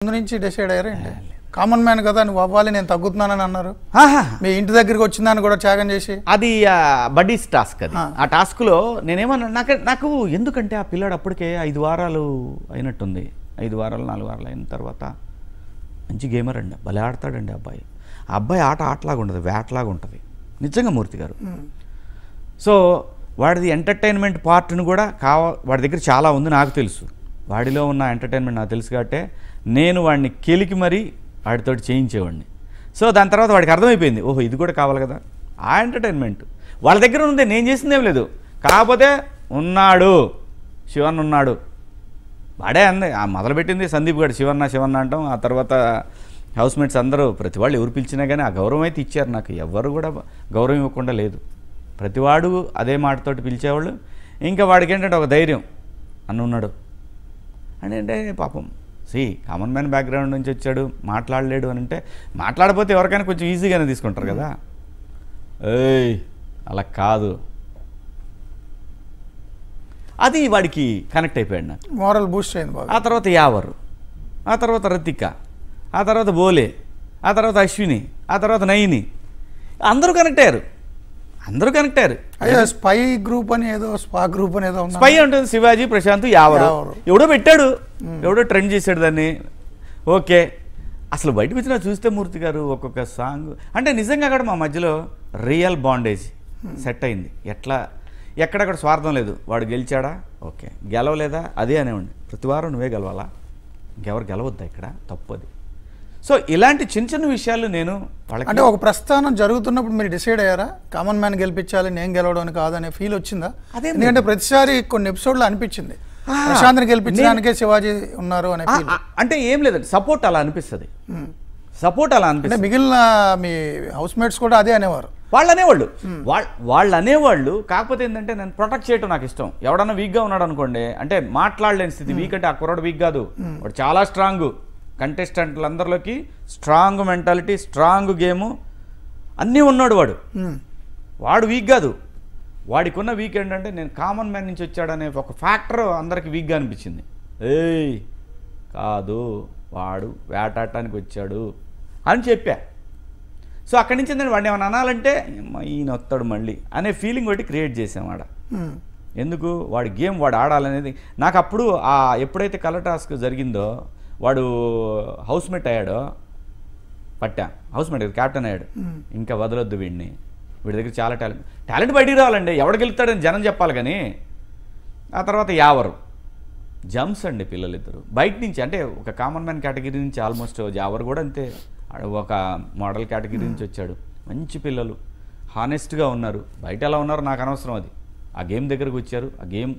ముందు నుంచి డిసైడ్ అయ్యారండి కామన్ మ్యాన్ కదా నువ్వు అవ్వాలి నేను తగ్గుతున్నానని అన్నారు మీ ఇంటి దగ్గరికి వచ్చిందని కూడా త్యాగం చేసి అది బడ్డీస్ టాస్క్ అది ఆ టాస్క్లో నేనేమన్నా నాకు ఎందుకంటే ఆ పిల్లాడు అప్పటికే 5 వారాలు అయినట్టుంది 5 వారాలు 4 వారాలు అయిన తర్వాత మంచి గేమర్ అండి భలే ఆడతాడండి అబ్బాయి ఆ అబ్బాయి ఆటలాగా ఉండదు వేటలాగా ఉంటుంది నిజంగా మూర్తి గారు సో వాడిది ఎంటర్టైన్మెంట్ పార్ట్ను కూడా వాడి దగ్గర చాలా ఉంది నాకు తెలుసు వాడిలో ఉన్న ఎంటర్టైన్మెంట్ నాకు తెలుసు కాబట్టి నేను వాడిని కెలికి మరీ వాడితో చేయించేవాడిని సో దాని తర్వాత వాడికి అర్థమైపోయింది ఓహో ఇది కూడా కావాలి కదా ఆ ఎంటర్టైన్మెంట్ వాళ్ళ దగ్గర ఉంది నేను చేసిందేం లేదు కాకపోతే ఉన్నాడు శివన్ ఉన్నాడు వాడే అంది మొదలుపెట్టింది సందీప్ గారు శివన్న అంటాం ఆ తర్వాత హౌస్మేట్స్ అందరూ ప్రతి వాళ్ళు ఎవరు పిలిచినా కానీ ఆ గౌరవం అయితే ఇచ్చారు నాకు ఎవరు కూడా గౌరవం ఇవ్వకుండా లేదు ప్రతివాడు అదే మాటతోటి పిలిచేవాళ్ళు ఇంకా వాడికి ఏంటంటే ఒక ధైర్యం అన్న ఉన్నాడు అంటే పాపం కామన్ మ్యాన్ బ్యాక్గ్రౌండ్ నుంచి వచ్చాడు మాట్లాడలేడు అని అంటే మాట్లాడకపోతే ఎవరికైనా కొంచెం ఈజీగానే తీసుకుంటారు కదా ఏయ్ అలా కాదు అది వాడికి కనెక్ట్ అయిపోయాడు నాకు మోరల్ బూస్ట్ అయింది ఆ తర్వాత యావరు ఆ తర్వాత రతిక ఆ తర్వాత బోలే ఆ తర్వాత అశ్విని ఆ తర్వాత నయిని అందరూ కనెక్ట్ అయ్యారు అయ్యో స్పై గ్రూప్ అని ఏదో స్పా గ్రూప్ అని ఏదో స్పై ఉంటుంది శివాజీ ప్రశాంత్ యావరు ఎవడో పెట్టాడు ఎవడో ట్రెండ్ చేశాడు దాన్ని ఓకే అసలు బయటకు వచ్చినా చూస్తే మూర్తి గారు ఒక్కొక్క సాంగ్ అంటే నిజంగా అక్కడ మా మధ్యలో రియల్ బాండేజ్ సెట్ అయింది ఎక్కడక్కడ స్వార్థం లేదు వాడు గెలిచాడా ఓకే గెలవలేదా అదే అనేవాడిని ప్రతి వారం నువ్వే గెలవాలా ఇంకెవరు గెలవద్దా ఇక్కడ తప్పు అది సో ఇలాంటి చిన్న విషయాలు నేను అంటే ఒక ప్రస్థానం జరుగుతున్నప్పుడు మీరు డిసైడ్ అయ్యారా కామన్ మ్యాన్ గెలిపించాలి నేను గెలవడానికి కాదనే ఫీల్ వచ్చిందా ఎందుకంటే ప్రతిసారి కొన్ని ఎపిసోడ్లో అనిపించింది ప్రశాంత్ని గెలిపించడానికే శివాజీ ఉన్నారు అనే అంటే ఏం లేదండి సపోర్ట్ అలా అనిపిస్తుంది మిగిలిన మీ హౌస్ మేట్స్ కూడా అదే అనేవారు వాళ్ళు అనేవాళ్ళు కాకపోతే ఏంటంటే నేను ప్రొటెక్ట్ చేయటం నాకు ఇష్టం ఎవడన్నా వీక్గా ఉన్నాడు అనుకోండి అంటే మాట్లాడలేని స్థితి వీక్ అంటే ఆ కుర్రాడు వీక్ కాదు వాడు చాలా స్ట్రాంగ్ కంటెస్టెంట్లందరిలోకి స్ట్రాంగ్ మెంటాలిటీ స్ట్రాంగ్ గేము అన్నీ ఉన్నాడు వాడు వీక్ కాదు వాడికి ఉన్న వీక్ ఏంటంటే నేను కామన్ మ్యాన్ నుంచి వచ్చాడనే ఒక ఫ్యాక్టర్ అందరికి వీక్గా అనిపించింది ఏయ్ కాదు వాడు వేటాడటానికి వచ్చాడు అని చెప్పా సో అక్కడి నుంచి నేను వాడిని ఏమైనా అనాలంటే ఈయన వస్తాడు మళ్ళీ అనే ఫీలింగ్ ఒకటి క్రియేట్ చేసాం వాడ ఎందుకు వాడి గేమ్ వాడు ఆడాలనేది నాకు అప్పుడు ఎప్పుడైతే కలర్ టాస్క్ జరిగిందో వాడు హౌస్మేట్ అయ్యాడో హౌస్మేట్ క్యాప్టెన్ అయ్యాడు ఇంకా వదలొద్దు వీడి దగ్గర చాలా టాలెంట్ బయటికి రావాలండి ఎవడు గెలుస్తాడని జనం చెప్పాలి కానీ ఆ తర్వాత యావరు జంప్స్ అండి పిల్లలిద్దరు బయట నుంచి అంటే ఒక కామన్ మ్యాన్ కేటగిరీ నుంచి ఆల్మోస్ట్ యావరు కూడా అంతే ఒక మోడల్ కేటగిరీ నుంచి వచ్చాడు మంచి పిల్లలు హానెస్ట్గా ఉన్నారు బయట ఎలా ఉన్నారో నాకు అనవసరం అది ఆ గేమ్ దగ్గరకు వచ్చారు ఆ గేమ్